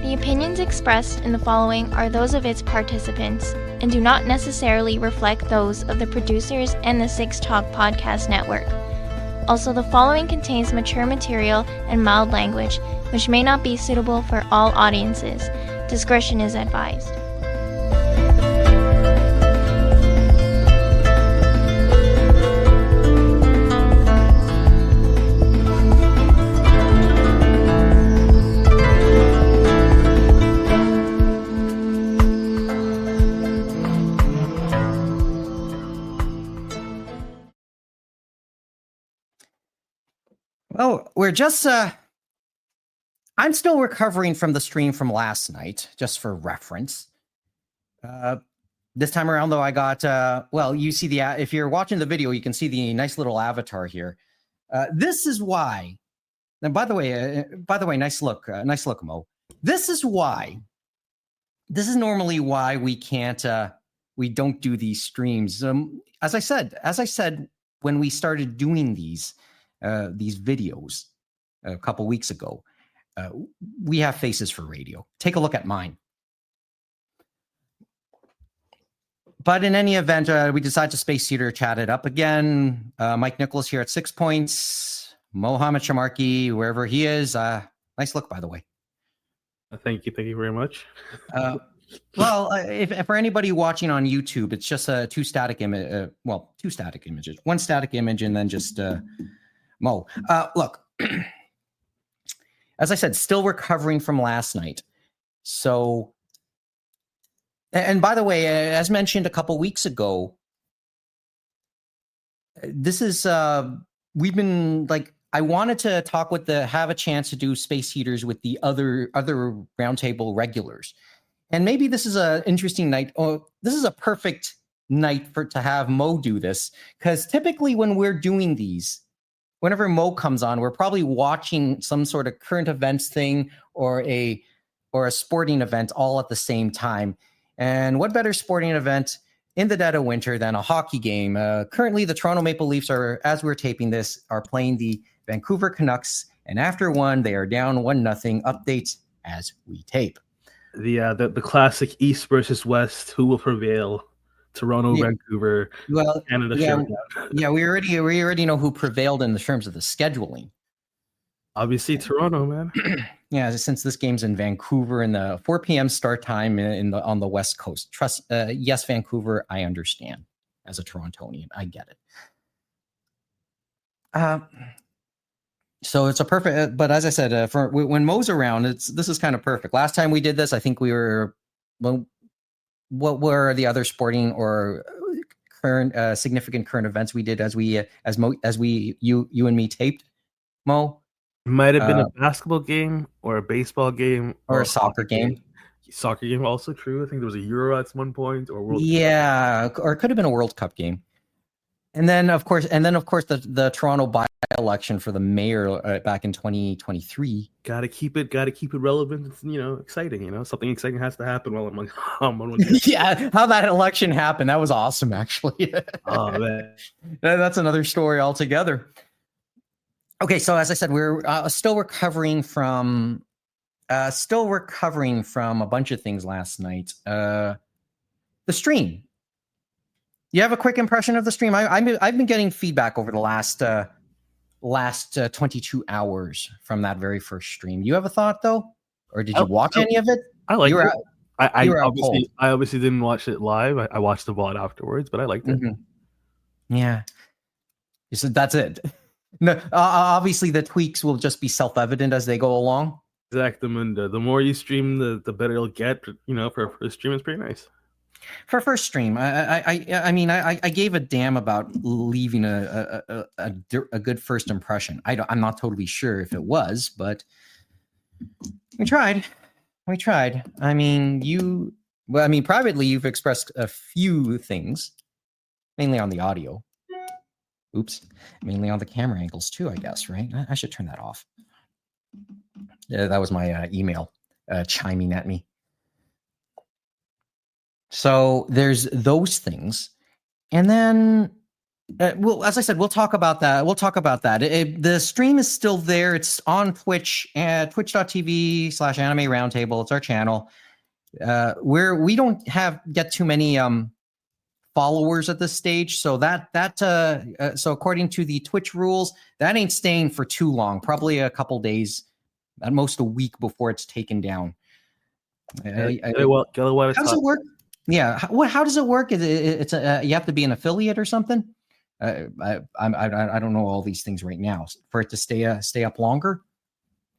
The opinions expressed in the following are those of its participants and do not necessarily reflect those of the producers and the Six Talk Podcast Network. Also, the following contains mature material and mild language, which may not be suitable for all audiences. Discretion is advised. Well, we're just, I'm still recovering from the stream from last night, just for reference. This time around, though, I got, well, you see if you're watching the video, you can see the nice little avatar here. This is why, and by the way, nice look, Mo. This is normally why we can't, we don't do these streams. As I said, when we started doing these videos a couple weeks ago, we have faces for radio. Take a look at mine. But in any event, we decided to space heater chat it up again. Mike Nicolas here at 6 points. Mohamed Sharmarke, wherever he is. Nice look, by the way. Thank you very much. Well, if for anybody watching on YouTube, it's just two static images. One static image and then just Mo. Look, as I said, still recovering from last night. So, and by the way, as mentioned a couple weeks ago, this is, we've been like, I wanted to talk have a chance to do space heaters with the other roundtable regulars. And maybe this is an interesting night. Oh, this is a perfect night to have Mo do this. Because typically when we're doing these, whenever Mo comes on, we're probably watching some sort of current events thing or a sporting event all at the same time. And what better sporting event in the dead of winter than a hockey game? Currently, the Toronto Maple Leafs as we're taping this, are playing the Vancouver Canucks. And after one, they are down 1-0. Updates as we tape. The classic East versus West. Who will prevail? Toronto, yeah. Vancouver, well, Canada. Yeah, we already know who prevailed in the terms of the scheduling. Obviously, Toronto, man. Yeah, since this game's in Vancouver and the 4 p.m. start time on the West Coast. Yes, Vancouver, I understand. As a Torontonian, I get it. So it's a perfect. But as I said, when Mo's around, this is kind of perfect. Last time we did this, I think we were. Well, what were the other sporting or current significant current events we did as you and me taped, Mo? Might have been a basketball game or a baseball game or a soccer game. Soccer game also true. I think there was a Euro at one point or World Cup. Or it could have been a World Cup game. And then of course the Toronto by-election for the mayor back in 2023. Got to keep it relevant. Exciting. Something exciting has to happen while I'm on one. Yeah, how that election happened, that was awesome, actually. Oh man, that's another story altogether. Okay, so as I said, we're still recovering from a bunch of things last night. The stream. You have a quick impression of the stream? I've been getting feedback over the last 22 hours from that very first stream. You have a thought though, or did you watch any of it? I liked it. I obviously didn't watch it live. I watched the VOD afterwards, but I liked it. Mm-hmm. Yeah. So that's it. No, obviously the tweaks will just be self-evident as they go along. Exactly. And the more you stream, the better it'll get. For a first stream, it's pretty nice. For first stream, I mean, I gave a damn about leaving a good first impression. I'm not totally sure if it was, but we tried. I mean, privately, you've expressed a few things, mainly on the audio. Oops, mainly on the camera angles too, I guess, right? I should turn that off. That was my email chiming at me. So there's those things. And then, well, as I said, we'll talk about that. The stream is still there. It's on Twitch at twitch.tv/anime roundtable. It's our channel. We don't get too many followers at this stage. So so according to the Twitch rules, that ain't staying for too long. Probably a couple days, at most a week before it's taken down. How does it work? Yeah, how does it work? It's you have to be an affiliate or something. I don't know all these things right now for it to stay up longer.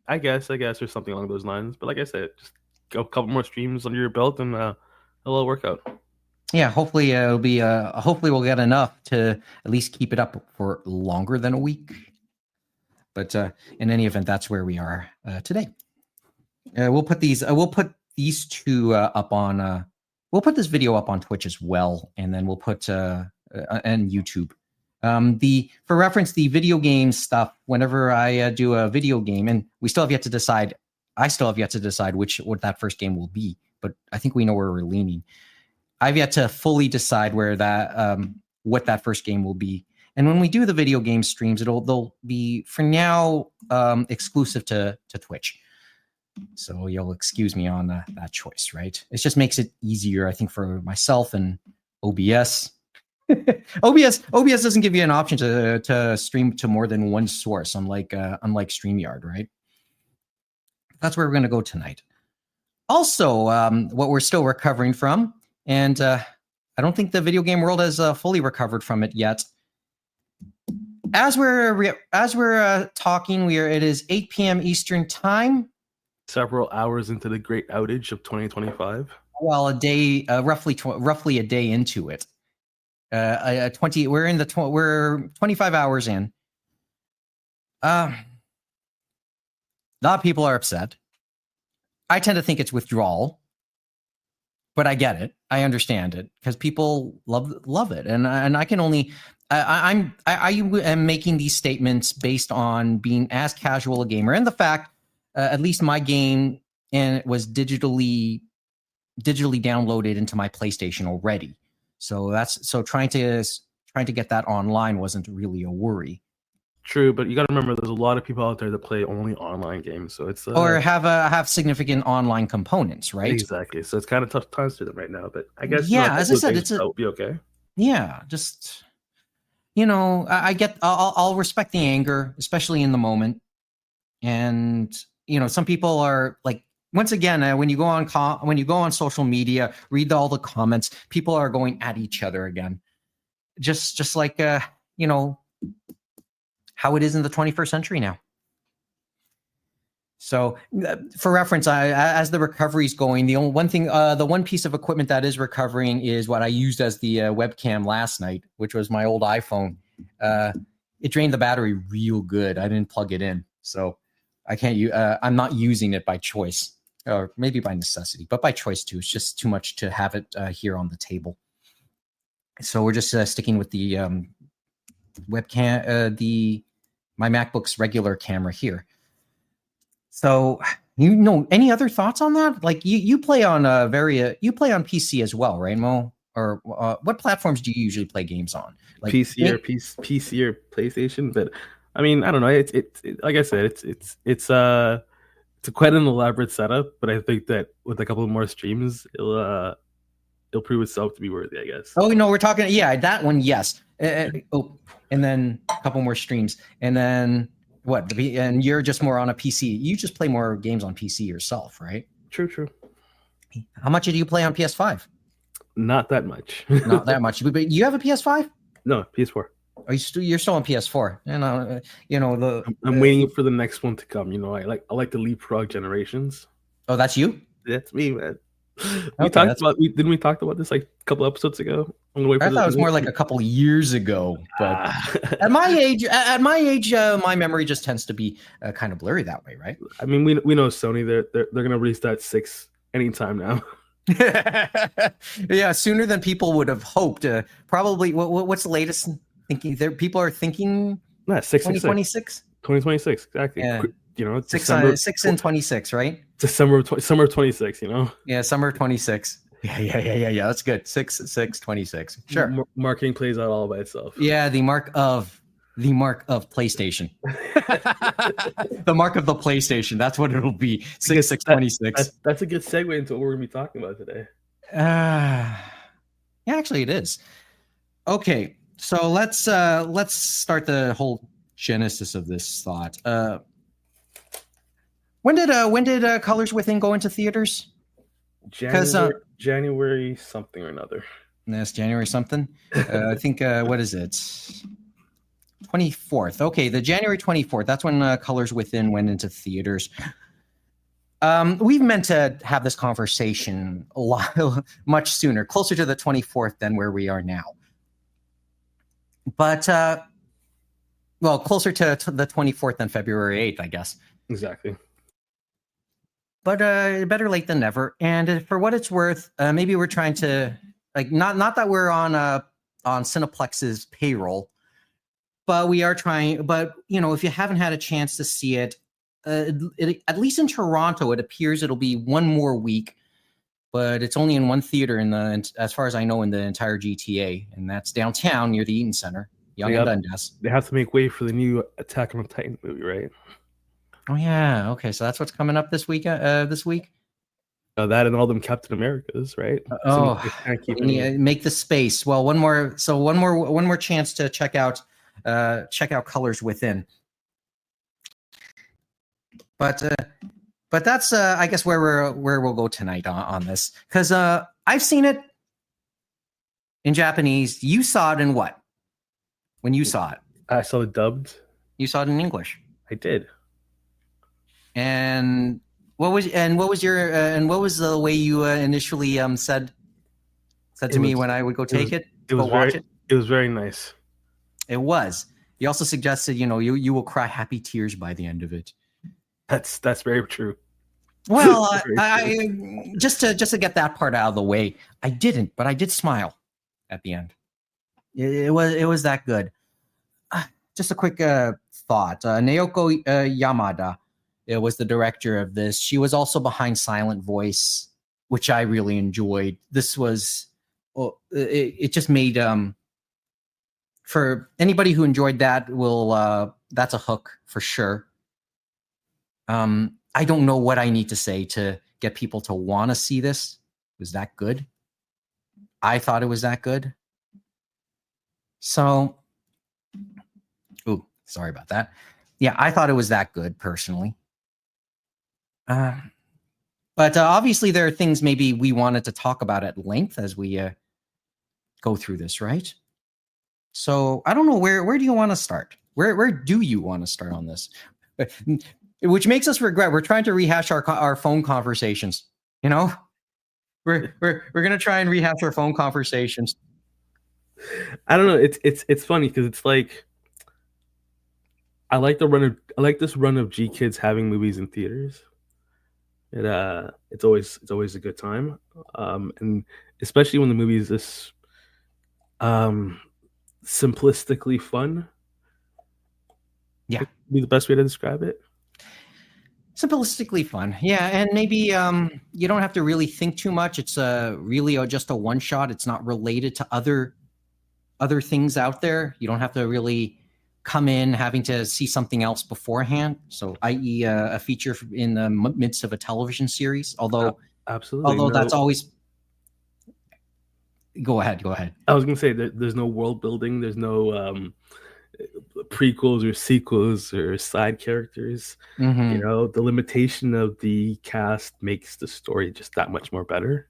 I guess there's something along those lines. But like I said, just go a couple more streams under your belt and it'll work out. Yeah, hopefully it'll be. Hopefully we'll get enough to at least keep it up for longer than a week. But in any event, that's where we are today. We'll put these two up on. We'll put this video up on Twitch as well, and then we'll put and YouTube. For reference, the video game stuff. Whenever I do a video game, and we still have yet to decide. I still have yet to decide what that first game will be, but I think we know where we're leaning. I've yet to fully decide where that what that first game will be. And when we do the video game streams, they'll be for now exclusive to Twitch. So you'll excuse me on that choice, right? It just makes it easier, I think, for myself and OBS. OBS doesn't give you an option to stream to more than one source, unlike StreamYard, right? That's where we're going to go tonight. Also, what we're still recovering from, and I don't think the video game world has fully recovered from it yet. As we're talking, it is 8 p.m. Eastern time. Several hours into the great outage of 2025. Well, a day, roughly a day into it. We're 25 hours in. A lot of people are upset. I tend to think it's withdrawal, but I get it. I understand it because people love it, and I can only. I am making these statements based on being as casual a gamer, and the fact, at least my game, and it was digitally downloaded into my PlayStation already. So trying to get that online wasn't really a worry. True, but you got to remember there's a lot of people out there that play only online games, so it's or have significant online components, right? Exactly. So it's kind of tough times for them right now. But I guess as I said, it'll be okay. Yeah, just I'll respect the anger, especially in the moment, and some people are like. Once again, when you go on social media, read all the comments. People are going at each other again, just like how it is in the 21st century now. So, for reference, as the recovery is going, the one piece of equipment that is recovering is what I used as the webcam last night, which was my old iPhone. It drained the battery real good. I didn't plug it in, so I can't. I'm not using it by choice. Or maybe by necessity, but by choice too. It's just too much to have it here on the table. So we're just sticking with the webcam, my MacBook's regular camera here. So any other thoughts on that? Like you play on you play on PC as well, right, Mo? Or what platforms do you usually play games on? Like PC or PlayStation? But I mean, I don't know. It's like I said, it's quite an elaborate setup, but I think that with a couple more streams, it'll prove itself to be worthy, I guess. Oh no, we're talking that one, yes. And then a couple more streams, and then what? And you're just more on a PC. You just play more games on PC yourself, right? True. How much do you play on PS5? Not that much. Not that much. But you have a PS5? No, PS4. Are you're still on PS4? And I'm waiting for the next one to come. I like to leapfrog generations. Oh, that's you? That's me, man. Didn't we talk about this like a couple episodes ago? I thought it was more like a couple of years ago. But at my age, my memory just tends to be kind of blurry that way, right? I mean, we know Sony. They're gonna release that 6 anytime now. Yeah, sooner than people would have hoped. Probably. What's the latest? Thinking there, people are thinking 2026. 2026, exactly. Yeah. December 6/26, right? summer of 26. Yeah, summer 26. Yeah. That's good. 6/26. Sure. Marketing plays out all by itself. Yeah, the mark of PlayStation. The mark of the PlayStation. That's what it'll be. 6/26. That's a good segue into what we're gonna be talking about today. Yeah, actually, it is. Okay, so let's start the whole genesis of this thought. When did Colors Within go into theaters? January something or another. Yes, January something. I think what is it? 24th. Okay, the January 24th. That's when Colors Within went into theaters. We've meant to have this conversation much sooner, closer to the 24th than where we are now. But closer to the 24th than February 8th, I guess. Exactly. But better late than never. And for what it's worth, maybe we're trying to not that we're on Cineplex's payroll, but we are trying. But if you haven't had a chance to see it, at least in Toronto, it appears it'll be one more week. But it's only in one theater as far as I know, in the entire GTA, and that's downtown near the Eaton Center, Yonge and Dundas. They have to make way for the new Attack on Titan movie, right? Oh yeah, okay. So that's what's coming up this week. This week. That and all them Captain Americas, right? Make the space. Well, one more chance to check out Colors Within. But that's I guess where we'll go tonight on this, because I've seen it in Japanese. You saw it in what? When you saw it, I saw it dubbed. You saw it in English. I did. And what was the way you initially said to me when I would go take it? It was very nice. It was. You also suggested you will cry happy tears by the end of it. That's very true. Well, I just to get that part out of the way, I didn't, but I did smile at the end. It was that good. Just a quick thought. Naoko Yamada was the director of this. She was also behind Silent Voice, which I really enjoyed. This was, it just made for anybody who enjoyed that that's a hook for sure. I don't know what I need to say to get people to want to see this. It was that good. I thought it was that good. So, sorry about that. Yeah, I thought it was that good personally. But obviously there are things maybe we wanted to talk about at length as we go through this, right? So I don't know, where do you want to start? Where do you want to start on this? Which makes us regret we're trying to rehash our phone conversations. We're gonna try and rehash our phone conversations. I don't know. It's funny because it's like I like this run of G Kids having movies in theaters. It's always a good time, and especially when the movie is this simplistically fun. Yeah, be the best way to describe it. Simplistically fun, yeah, and maybe you don't have to really think too much. It's really just a one shot. It's not related to other things out there. You don't have to really come in having to see something else beforehand. So, i.e., a feature in the midst of a television series. Although that's always. Go ahead. I was going to say there's no world building. There's no prequels or sequels or side characters. Mm-hmm. The limitation of the cast makes the story just that much more better.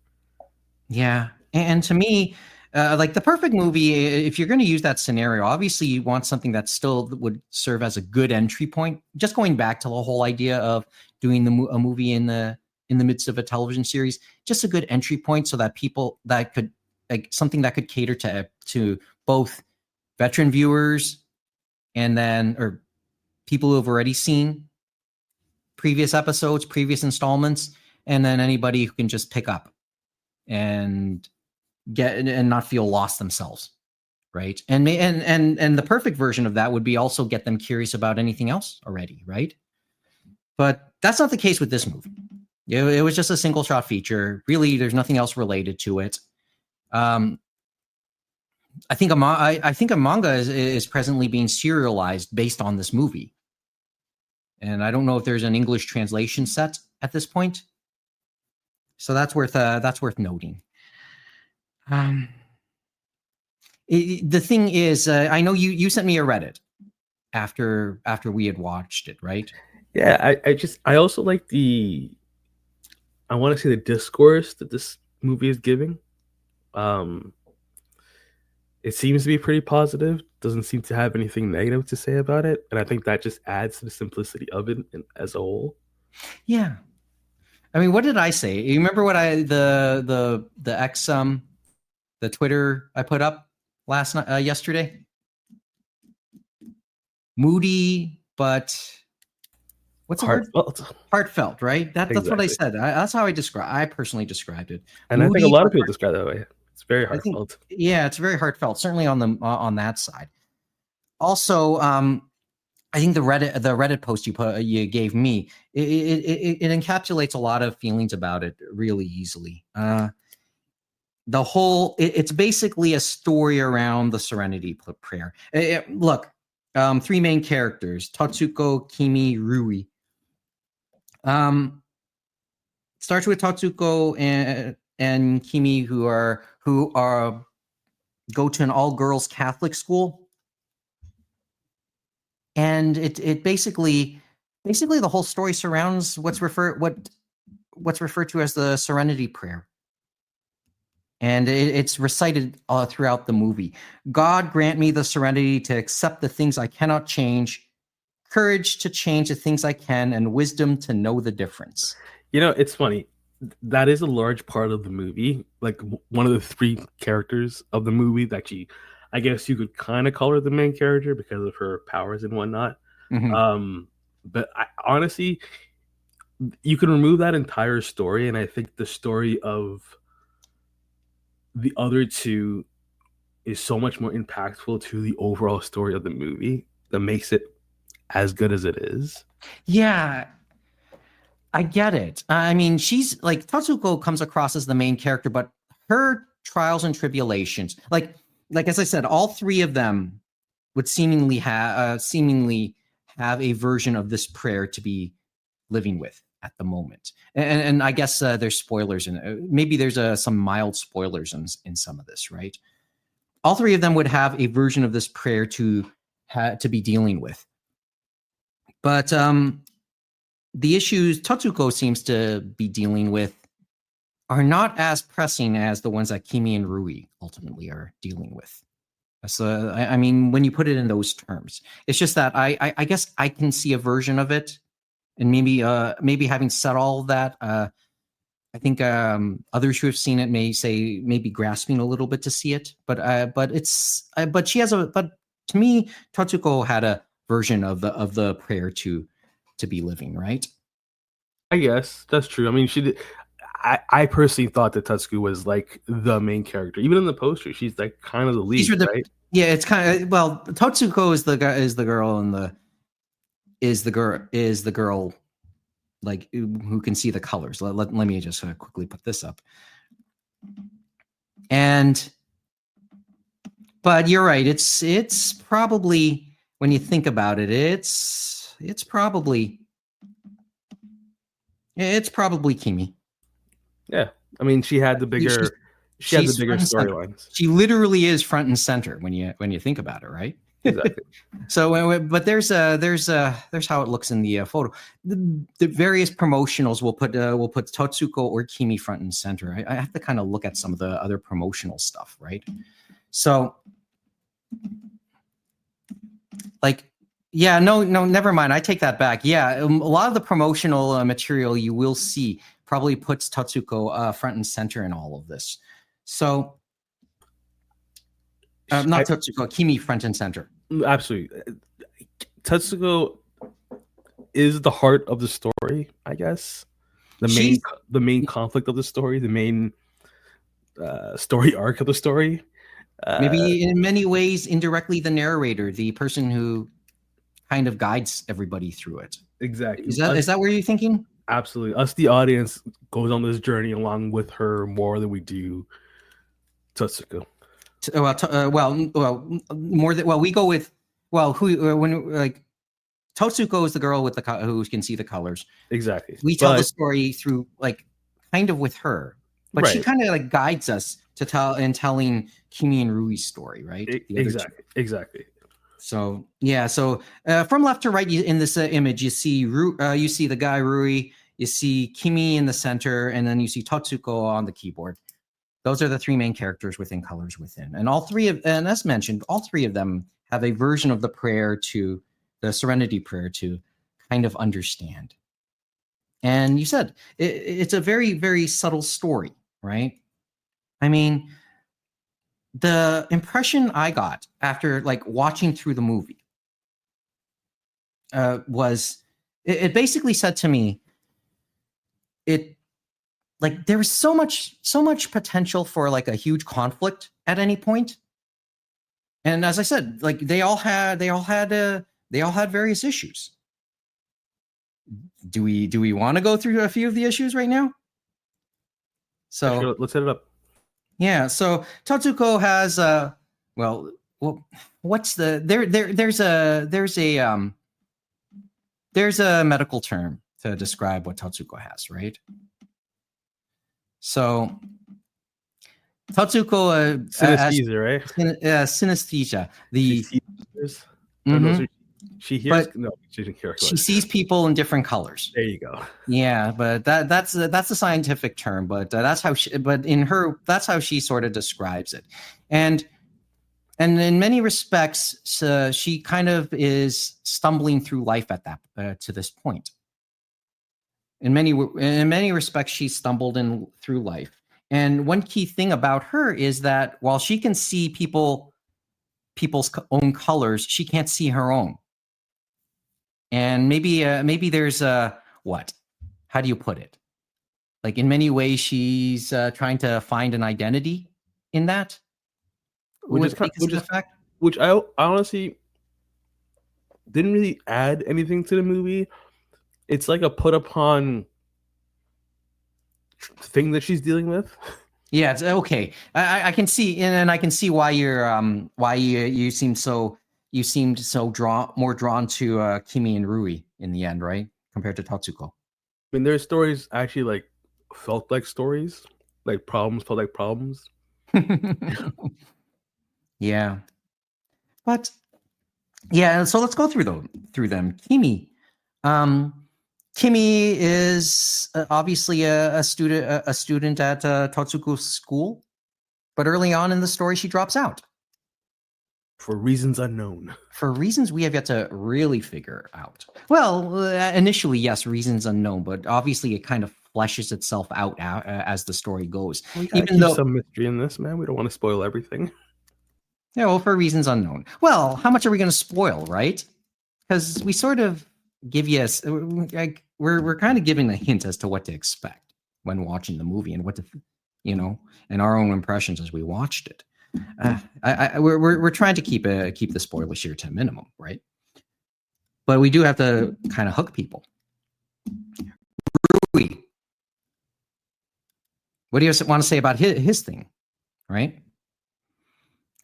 Yeah, and to me, like the perfect movie, if you're going to use that scenario, obviously you want something that still would serve as a good entry point. Just going back to the whole idea of doing a movie in the midst of a television series, just a good entry point so that people that could something that could cater to both veteran viewers or people who have already seen previous episodes, previous installments, and then anybody who can just pick up and get and not feel lost themselves, right? And the perfect version of that would be also get them curious about anything else already, right? But that's not the case with this movie. It was just a single shot feature. Really, there's nothing else related to it. I think a manga is presently being serialized based on this movie, and I don't know if there's an English translation set at this point. So that's worth noting. The thing is, I know you sent me a Reddit after we had watched it, right? Yeah, I also like I want to say the discourse that this movie is giving. It seems to be pretty positive. Doesn't seem to have anything negative to say about it, and I think that just adds to the simplicity of it as a whole. Yeah, I mean, what did I say? You remember what the Twitter I put up yesterday? Moody, but what's the heartfelt? Word? Heartfelt, right? That's exactly what I said. That's how I personally described it. And Moody, I think a lot of people describe it that way. It's very heartfelt. It's very heartfelt. Certainly on that side. Also, I think the Reddit post you gave me it encapsulates a lot of feelings about it really easily. The whole it's basically a story around the Serenity Prayer. Look, three main characters: Tatsuko, Kimi, Rui. Starts with Tatsuko and Kimi, who are go to an all-girls Catholic school, and it basically the whole story surrounds what's referred to as the Serenity Prayer, and it's recited throughout the movie. God grant me the serenity to accept the things I cannot change, courage to change the things I can, and wisdom to know the difference. You know, it's funny. That is a large part of the movie. Like one of the three characters of the movie that I guess you could kind of call her the main character because of her powers and whatnot. Mm-hmm. But honestly, you can remove that entire story, and I think the story of the other two is so much more impactful to the overall story of the movie that makes it as good as it is. Yeah, I get it. I mean, she's like Tatsuko comes across as the main character, but her trials and tribulations, like as I said, all three of them would seemingly have a version of this prayer to be living with at the moment. And I guess there's spoilers and maybe there's some mild spoilers in some of this, right? All three of them would have a version of this prayer to be dealing with, but the issues Tatsuko seems to be dealing with are not as pressing as the ones that Kimi and Rui ultimately are dealing with. So, I mean, when you put it in those terms, it's just that I guess I can see a version of it, and maybe having said all of that, I think others who have seen it may say maybe grasping a little bit to see it, but to me, Tatsuko had a version of the prayer to be living, right? I guess that's true. I mean, she did. I personally thought that Tatsuko was like the main character. Even in the poster, she's like kind of the lead, right? Yeah, it's kind of Tatsuko is the girl, and is the girl like who can see the colors. Let me just quickly put this up. But you're right. It's probably, when you think about it, it's probably Kimi. Yeah, I mean, she had the bigger storylines. She literally is front and center when you think about it, right? Exactly. So, but there's how it looks in the photo. The various promotionals will put Tatsuko or Kimi front and center. I have to kind of look at some of the other promotional stuff, right? So, like, yeah, no, never mind. I take that back. Yeah, a lot of the promotional material you will see probably puts Tatsuko front and center in all of this. So, not Tatsuko, Kimi front and center. Absolutely. Tatsuko is the heart of the story, I guess. The main conflict of the story, the main story arc of the story. Maybe in many ways, indirectly, the narrator, the person who kind of guides everybody through it. Exactly. Is that where you're thinking? Absolutely. Us, the audience, goes on this journey along with her more than we do Totsuko. More than we go with Totsuko is the girl with who can see the colors. Exactly. We tell the story through kind of with her, but she kind of guides us to telling Kimi and Rui's story, right? Exactly. So from left to right in this image, you see the guy Rui, you see Kimi in the center, and then you see Totsuko on the keyboard. Those are the three main characters within Colors Within. And as mentioned, all three of them have a version of the Serenity Prayer to kind of understand. And you said it's a very, very subtle story, right? I mean, the impression I got after watching through the movie was it basically said to me, there was so much potential for a huge conflict at any point. And as I said, they all had various issues. Do we want to go through a few of the issues right now? So sure, let's set it up. Yeah, so Totsuko has what's the there's a medical term to describe what Totsuko has, right? So Totsuko synesthesia, right? Synesthesia. She hears. No, she doesn't hear. She sees people in different colors. There you go. Yeah, but that's a scientific term. But that's how she sort of describes it, and in many respects, she kind of is stumbling through life at that to this point. In many respects, she stumbled through life. And one key thing about her is that while she can see people's own colors, she can't see her own. And maybe there's what? How do you put it? In many ways, she's trying to find an identity in that. Which I honestly didn't really add anything to the movie. It's like a put upon thing that she's dealing with. Yeah, it's okay. I can see, and I can see why you seemed so more drawn to Kimi and Rui in the end, right? Compared to Totsuko. I mean, their stories actually felt like stories, problems felt like problems. Yeah, but yeah. So let's go through them. Kimi. Kimi is obviously a student at Totsuko's school, but early on in the story, she drops out for reasons unknown. For reasons we have yet to really figure out. Well, initially, yes, reasons unknown, but obviously it kind of fleshes itself out as the story goes. Even though some mystery in this, man, we don't want to spoil everything. Yeah, well, for reasons unknown. Well, how much are we going to spoil, right? Because we sort of give you we're kind of giving a hint as to what to expect when watching the movie and what to and our own impressions as we watched it. We're trying to keep the spoilers here to a minimum, right? But we do have to kind of hook people. Rui, what do you want to say about his thing, right?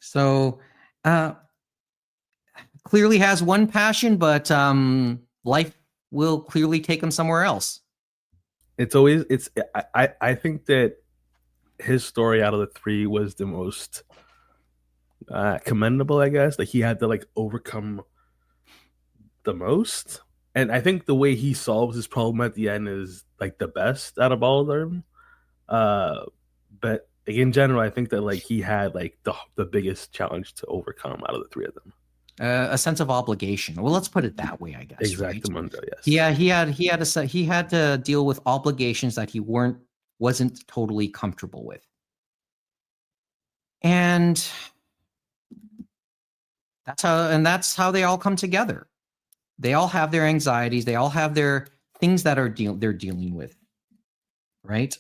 So clearly has one passion, but life will clearly take him somewhere else. I think that his story out of the three was the most commendable, I guess. He had to overcome the most, and I think the way he solves his problem at the end is the best out of all of them. But in general, I think that he had the biggest challenge to overcome out of the three of them. A sense of obligation. Well, let's put it that way, I guess. Exactamundo, right? Yes. Yeah, he had to deal with obligations that he wasn't totally comfortable with, and that's how they all come together. They all have their anxieties. They all have their things that they're dealing with, right?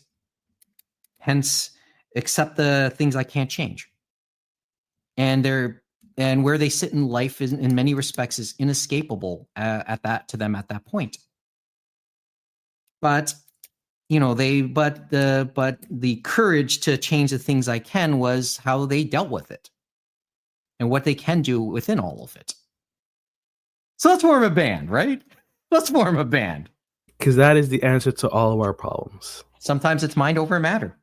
Hence, accept the things I can't change, and they're where they sit in life is, in many respects, is inescapable at that point. But the courage to change the things I can was how they dealt with it and what they can do within all of it. So let's form a band, right? Let's form a band. Because that is the answer to all of our problems. Sometimes it's mind over matter.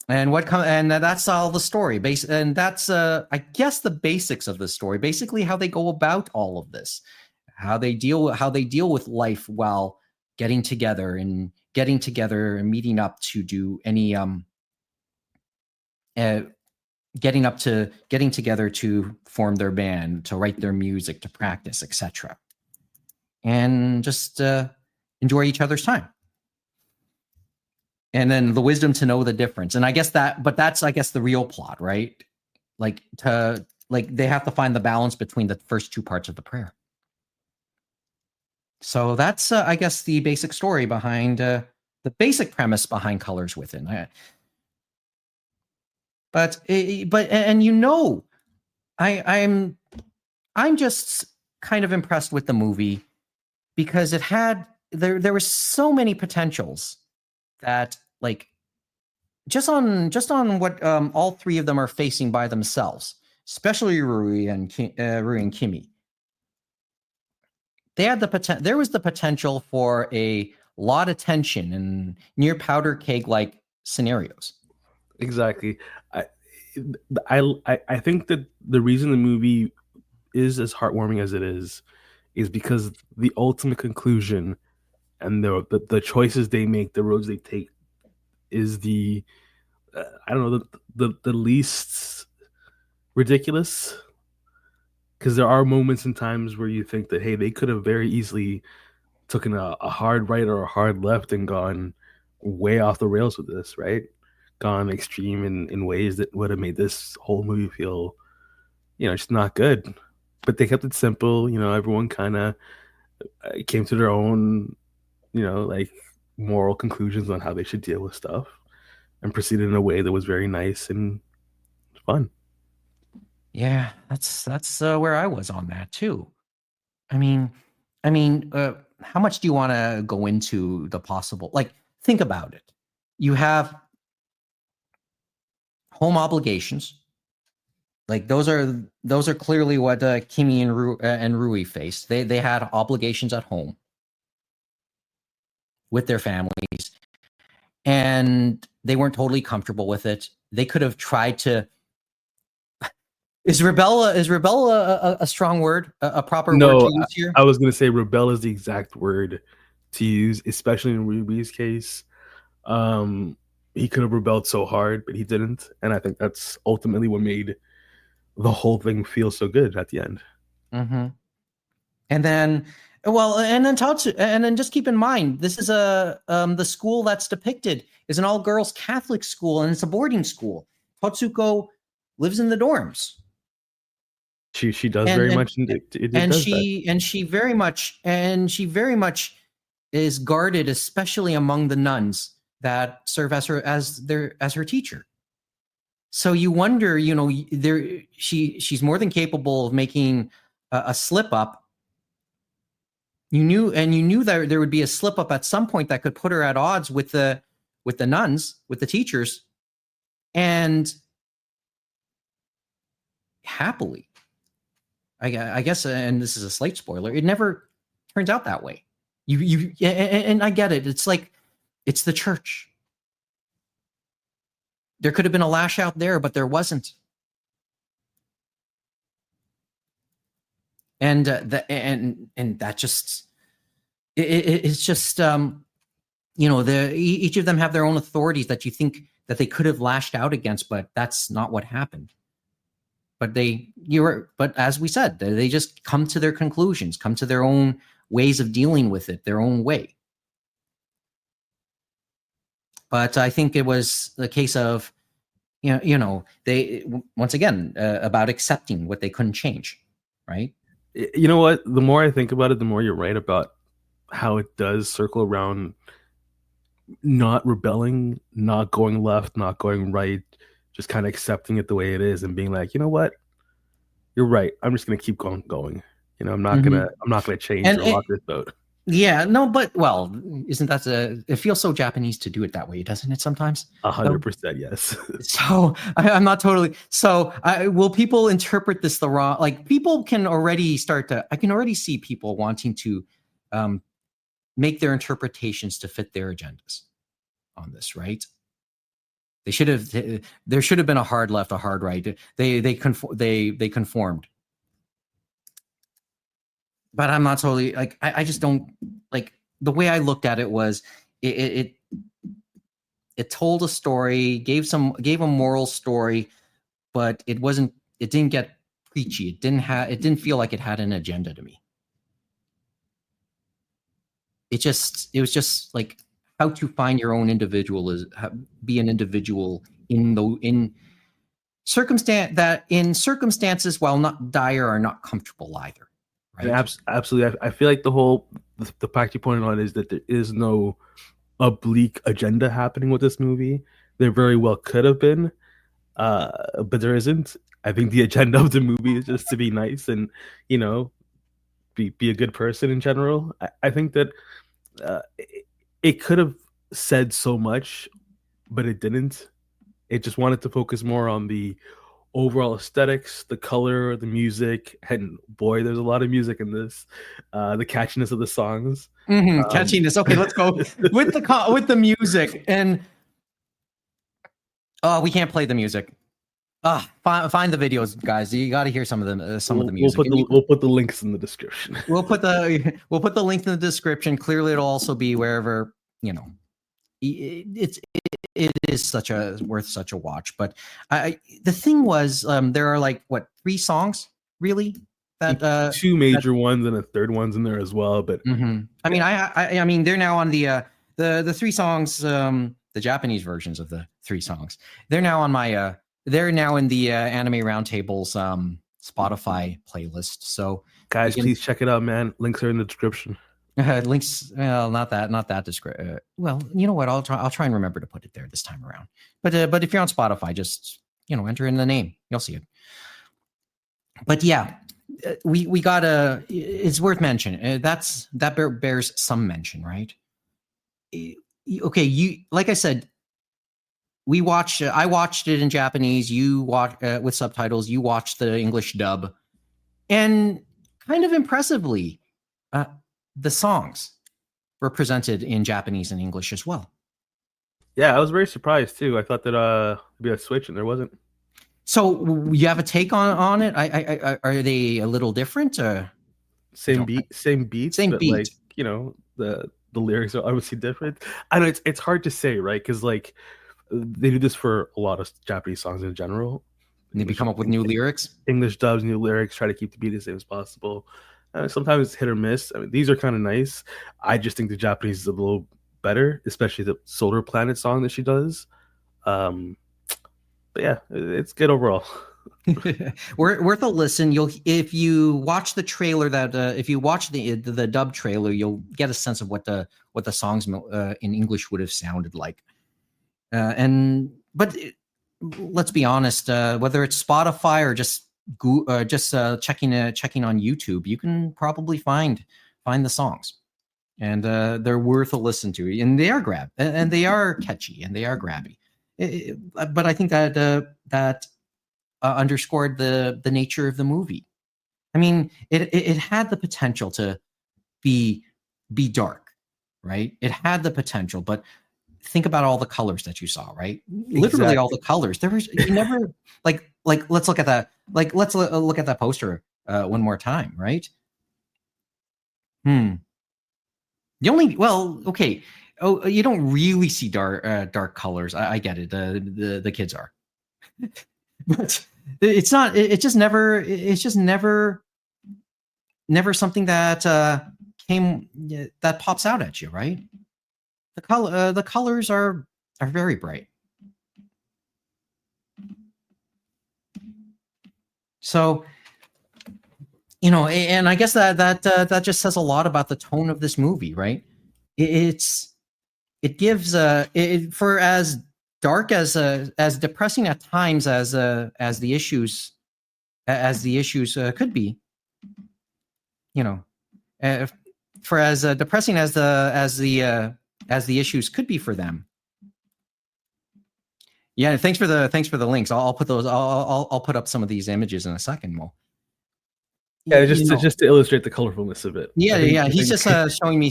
And that's all the story. And that's, I guess, the basics of the story. Basically, how they go about all of this, how they deal with life while getting together and meeting up to do any getting together to form their band, to write their music, to practice, etc. And just enjoy each other's time. And then the wisdom to know the difference. And I guess that's the real plot, right? They have to find the balance between the first two parts of the prayer. So that's, I guess, the basic story behind the basic premise behind Colors Within. I'm just kind of impressed with the movie because there were so many potentials that, like, just on what all three of them are facing by themselves, especially Rui and Kimi. There was the potential for a lot of tension and near powder keg like scenarios. Exactly. I think that the reason the movie is as heartwarming as it is because the ultimate conclusion and the choices they make, the roads they take, is the I don't know, the least ridiculous. Because there are moments and times where you think that, hey, they could have very easily taken a hard right or a hard left and gone way off the rails with this, right? Gone extreme in ways that would have made this whole movie feel, just not good. But they kept it simple. Everyone kind of came to their own, like, moral conclusions on how they should deal with stuff and proceeded in a way that was very nice and fun. Yeah, that's where I was on that too. I mean, how much do you want to go into the possible? Like, think about it. You have home obligations. Like, those are clearly what Kimi and Rui faced. They had obligations at home with their families, and they weren't totally comfortable with it. They could have tried to. Is rebel a strong word? A proper word to use here? I was going to say rebel is the exact word to use, especially in Ruby's case. He could have rebelled so hard, but he didn't, and I think that's ultimately what made the whole thing feel so good at the end. Mm-hmm. And then just keep in mind, this is the school that's depicted is an all-girls Catholic school, and it's a boarding school. Totsuko lives in the dorms. She does very much, and she very much is guarded, especially among the nuns that serve as her teacher. So you wonder, she's more than capable of making a slip up. You knew that there would be a slip up at some point that could put her at odds with the nuns, with the teachers, and happily, I guess, and this is a slight spoiler, it never turns out that way. And I get it. It's like, it's the church. There could have been a lash out there, but there wasn't. And that just, it's just, each of them have their own authorities that you think that they could have lashed out against, but that's not what happened. But but as we said, they just come to their conclusions, come to their own ways of dealing with it, their own way. But I think it was the case of, they, once again, about accepting what they couldn't change, right? You know what? The more I think about it, the more you're right about how it does circle around not rebelling, not going left, not going right, just kind of accepting it the way it is and being like, you know what? you're right. I'm just gonna keep going. You know, I'm not gonna change And or rock this boat. yeah, no, but well, isn't that it feels so Japanese to do it that way, doesn't it sometimes? 100%, yes. So I'm not totally. So will people interpret this the wrong? Like people can already start to. I can already see people wanting to make their interpretations to fit their agendas on this, right? They should have. There should have been a hard left, a hard right. They conformed. But I'm not totally like. I just don't like the way I looked at it was it told a story, gave a moral story, but it didn't get preachy. It didn't feel like it had an agenda to me. It was just like how to find your own be an individual in circumstances while not dire are not comfortable either. Right? Absolutely. I feel like the fact you pointed on is that there is no oblique agenda happening with this movie. There very well could have been, but there isn't. I think the agenda of the movie is just to be nice and, you know, be a good person in general. I think that it could have said so much, but it didn't. It just wanted to focus more on the overall aesthetics, the color, the music, and boy, there's a lot of music in this. The catchiness of the songs, catchiness. Okay, let's go with the music. And we can't play the music. Find the videos, guys. You got to hear some of them. Some of the music. We'll put the links in the description. We'll put the link in the description. Clearly, it'll also be wherever it is worth such a watch. But the thing was, there are like 3 songs really that 2 major ones and a third one's in there as well. But I mean they're now on the 3 songs, the Japanese versions of the 3 songs. They're now on my they're now in the Anime Roundtable's Spotify playlist. So guys, please check it out, man. Links are in the description. Links, well, not that description. Well, you know what? I'll try and remember to put it there this time around. But if you're on Spotify, just enter in the name. You'll see it. But yeah, we got it's worth mentioning. That bears some mention, right? Okay, like I said, I watched it in Japanese. You watch with subtitles. You watched the English dub, and kind of impressively, the songs were presented in Japanese and English as well. Yeah, I was very surprised too. I thought that there'd be a switch, and there wasn't. So you have a take on it? Are they a little different? Same beat, but like the lyrics are obviously different. I know it's hard to say, right? Because like they do this for a lot of Japanese songs in general. They come up with new lyrics, English dubs, new lyrics, try to keep the beat as same as possible. Sometimes it's hit or miss. I mean, these are kind of nice. I just think the Japanese is a little better, especially the Solar Planet song that she does. But yeah, it's good overall. Worth a listen. If you watch the trailer, if you watch the dub trailer, you'll get a sense of what the songs in English would have sounded like. But let's be honest, whether it's Spotify or just checking on YouTube, you can probably find the songs, and they're worth a listen to, and they are and they are catchy, and they are grabby. But I think that underscored the nature of the movie. I mean, it had the potential to be dark, right? It had the potential, but think about all the colors that you saw, right? Literally exactly. All the colors. There was never like let's look at that. Like let's look at that poster one more time, right? The only okay. Oh, you don't really see dark colors. I get it. The kids are, but it's not. It's just never something that that pops out at you, right? The colors are very bright. So, and I guess that just says a lot about the tone of this movie, right? It gives for as dark as depressing at times as the issues as the issues could be. For as depressing as the issues could be for them. Yeah, thanks for the links. I'll put those. I'll put up some of these images in a second, Mo. Yeah, just to illustrate the colorfulness of it. Yeah. He's just showing me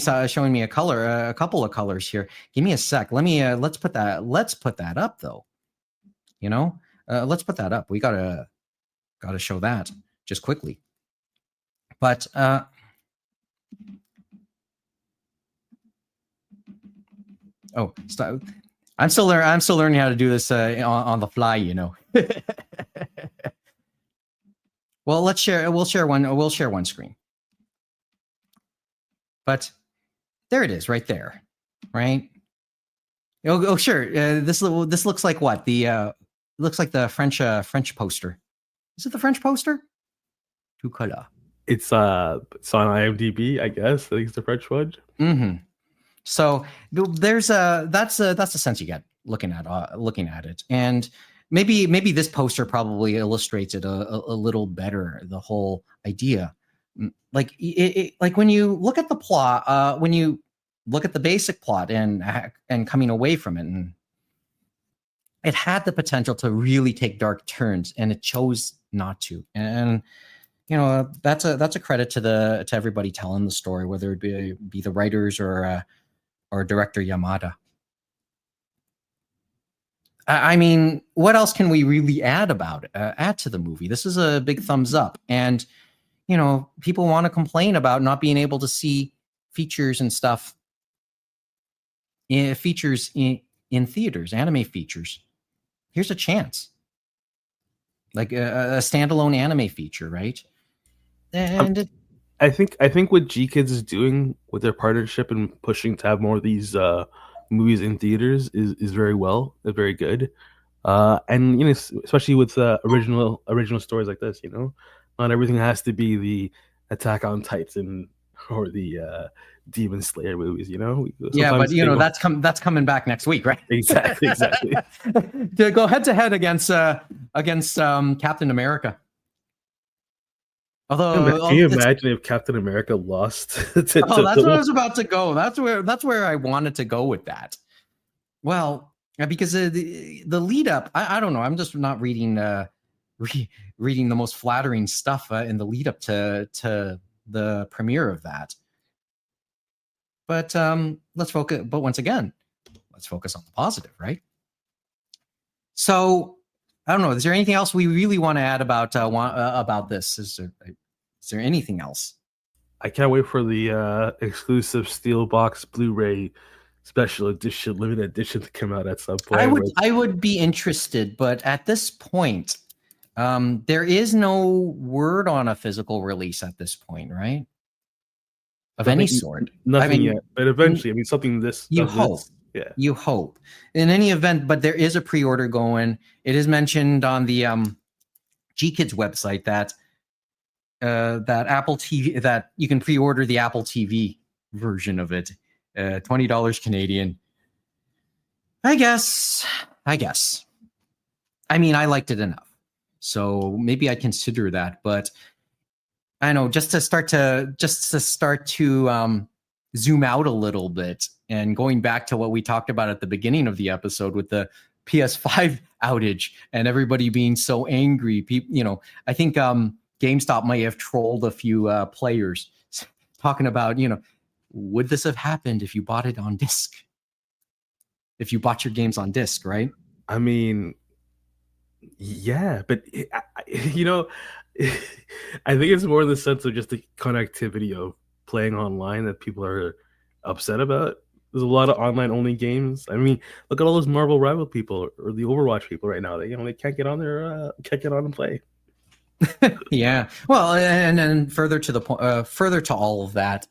a couple of colors here. Give me a sec. Let's put that up though. Let's put that up. We gotta show that just quickly. But stop. I'm still learning how to do this on the fly. Well, we'll share one screen. But there it is, right there, right? Oh, sure. This looks like what? Looks like the French poster. Is it the French poster? Tout color. It's on IMDb, I guess. I think it's the French one. Mm-hmm. So there's that's the sense you get looking at it, and maybe this poster probably illustrates it a little better. The whole idea, like when you look at the plot, when you look at the basic plot and coming away from it, and it had the potential to really take dark turns, and it chose not to. And that's a credit to everybody telling the story, whether it be the writers or director Yamada. I mean, what else can we really add to the movie? This is a big thumbs up, and people want to complain about not being able to see features and stuff. Features in theaters, anime features. Here's a chance, like a standalone anime feature, right? And I think what G Kids is doing with their partnership and pushing to have more of these movies in theaters is very very good. And especially with original stories like this, not everything has to be the Attack on Titan or the Demon Slayer movies, Yeah, but that's coming back next week, right? Exactly. To go head to head against Captain America. Although, can you imagine if Captain America lost? That's where I was about to go. That's where I wanted to go with that. Well, because the lead up, I don't know. I'm just not reading reading the most flattering stuff in the lead up to the premiere of that. But let's focus. But once again, let's focus on the positive, right? So I don't know. Is there anything else we really want to add about this? Is there anything else? I can't wait for the exclusive Steelbox Blu-ray special edition, limited edition to come out at some point. I would be interested, but at this point, there is no word on a physical release at this point, right? Of any sort. Nothing yet, but eventually, something this. You hope. Yeah. You hope. In any event, but there is a pre-order going. It is mentioned on the G Kids website that Apple TV, that you can pre-order the Apple TV version of it, $20 Canadian. I guess. I mean, I liked it enough, so maybe I'd consider that. But I know just to start to zoom out a little bit, and going back to what we talked about at the beginning of the episode with the PS5 outage and everybody being so angry. I think GameStop might have trolled a few players talking about, would this have happened if you bought it on disc? If you bought your games on disc, right? I mean, yeah, but I think it's more the sense of just the connectivity of playing online that people are upset about. There's a lot of online only games. I mean, look at all those Marvel Rival people or the Overwatch people right now. They can't get on there, can't get on and play. Yeah. Well, and then further to the point, further to all of that,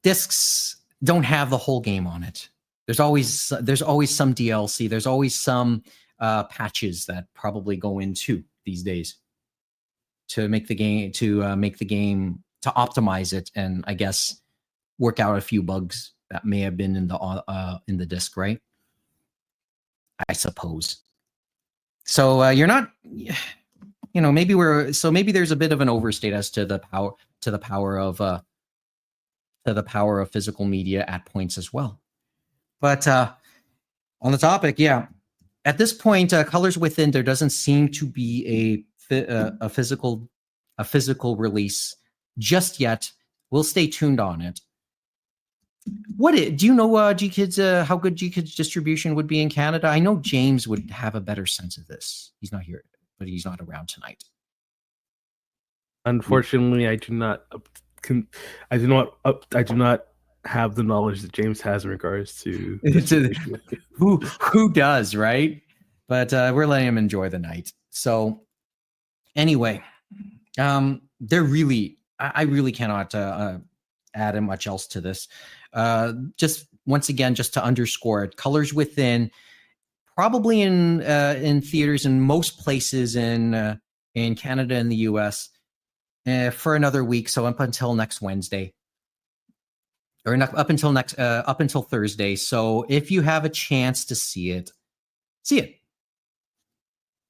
discs don't have the whole game on it. There's always some DLC. There's always some patches that probably go into these days to make the game to optimize it, and I guess work out a few bugs that may have been in the disc, right? I suppose. So you're not. maybe maybe there's a bit of an overstate as to the power of physical media at points as well. But on the topic, yeah, at this point, Colors Within, there doesn't seem to be a physical release just yet. We'll stay tuned on it. Do you know G-Kids, how good G-Kids distribution would be in Canada? I know James would have a better sense of this. He's not here, but he's not around tonight. Unfortunately, I do not have the knowledge that James has in regards to who does, right? But we're letting him enjoy the night. So anyway, I really cannot add much else to this. Just once again, just to underscore it, Colors Within, probably in theaters in most places in Canada and the US for another week. So up until next Wednesday, or up until Thursday. So if you have a chance to see it.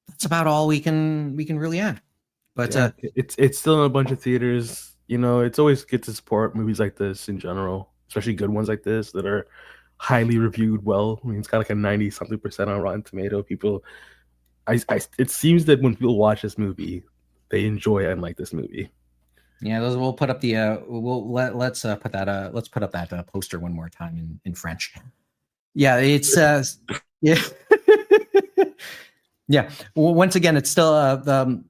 That's about all we can really add. But yeah, it's still in a bunch of theaters. It's always good to support movies like this in general, especially good ones like this that are highly reviewed well. I mean, it's got like a 90-something% on Rotten Tomato. People, it seems that when people watch this movie, they enjoy and like this movie. Yeah, we'll put up the let's put up that poster one more time in French. Yeah, it's yeah. Yeah. Well, once again, it's still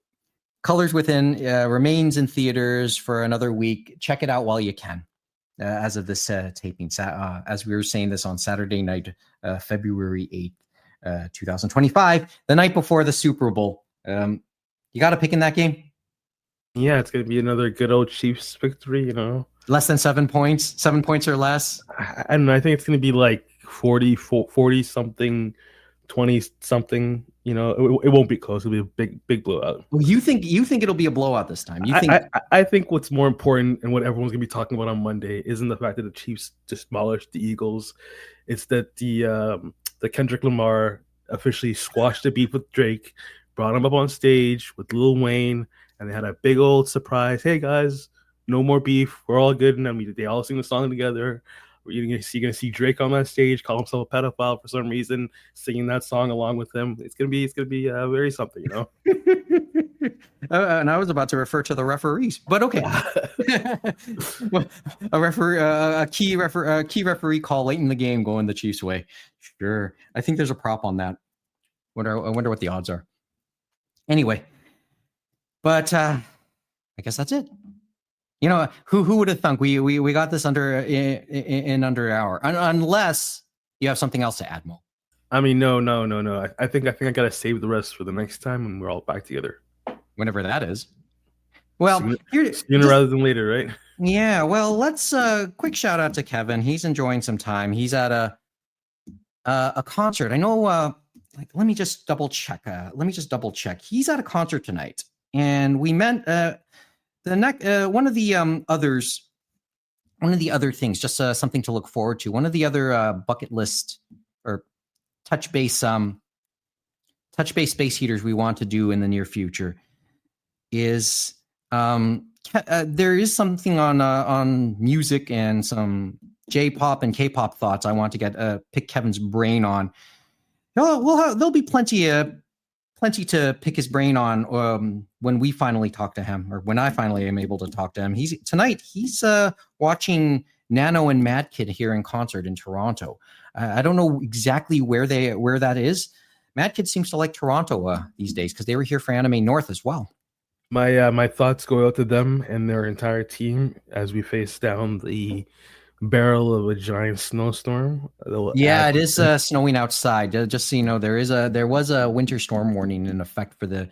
Colors Within remains in theaters for another week. Check it out while you can. As of this taping, as we were saying this on Saturday night, February 8th, 2025, the night before the Super Bowl. You got to pick in that game? Yeah, it's going to be another good old Chiefs victory, Less than 7 points? 7 points or less? I don't know. I think it's going to be like 40-something, 20-something. It won't be close. It'll be a big blowout. Well, you think it'll be a blowout this time? I think what's more important and what everyone's going to be talking about on Monday isn't the fact that the Chiefs demolished the Eagles. It's that the Kendrick Lamar officially squashed the beef with Drake, brought him up on stage with Lil Wayne, and they had a big old surprise. Hey guys, no more beef. We're all good. And they all sing the song together. You're going to see Drake on that stage, call himself a pedophile for some reason, singing that song along with him. It's going to be very something, And I was about to refer to the referees, but okay. A key referee call late in the game going the Chiefs' way. Sure, I think there's a prop on that. I wonder what the odds are. Anyway, but I guess that's it. Who would have thunk we got this under in under an hour, unless you have something else to add, Mo. I mean, no. I think I gotta save the rest for the next time when we're all back together. Whenever that is. Well, sooner rather than later, right? Yeah. Well, let's quick shout out to Kevin. He's enjoying some time. He's at a concert. I know. Let me just double check. He's at a concert tonight, and we meant one of the other things, just something to look forward to. One of the other bucket list or touch base space heaters we want to do in the near future is there is something on music and some J-pop and K-pop thoughts I want to pick Kevin's brain on. There'll be plenty to pick his brain on when we finally talk to him, or when I finally am able to talk to him. He's watching Nano and Mad Kid here in concert in Toronto. I don't know exactly where that is. Mad Kid seems to like Toronto these days because they were here for Anime North as well. My thoughts go out to them and their entire team as we face down the barrel of a giant snowstorm. Yeah, it is snowing outside. Just so you know, there was a winter storm warning in effect for the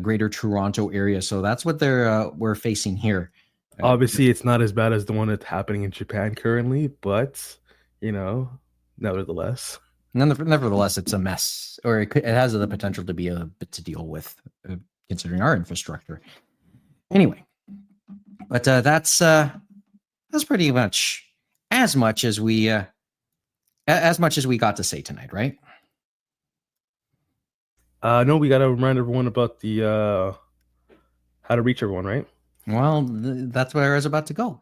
greater Toronto area, so that's what we're facing here. Obviously, it's not as bad as the one that's happening in Japan currently, but nevertheless, it's a mess, or it has the potential to be a bit to deal with, considering our infrastructure. Anyway, but that's pretty much as much as we got to say tonight, right? No, we gotta remind everyone about the how to reach everyone, right? Well, that's where I was about to go.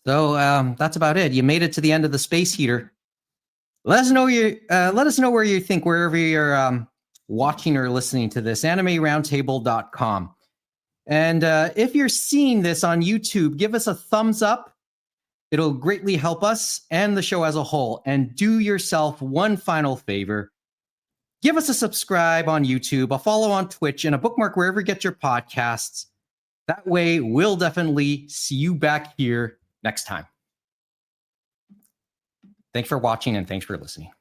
So that's about it. You made it to the end of the space heater. Let us know where you think, wherever you're watching or listening to this. AnimeRoundtable.com. And if you're seeing this on YouTube, give us a thumbs up. It'll greatly help us and the show as a whole. And do yourself one final favor. Give us a subscribe on YouTube, a follow on Twitch, and a bookmark wherever you get your podcasts. That way, we'll definitely see you back here next time. Thanks for watching and thanks for listening.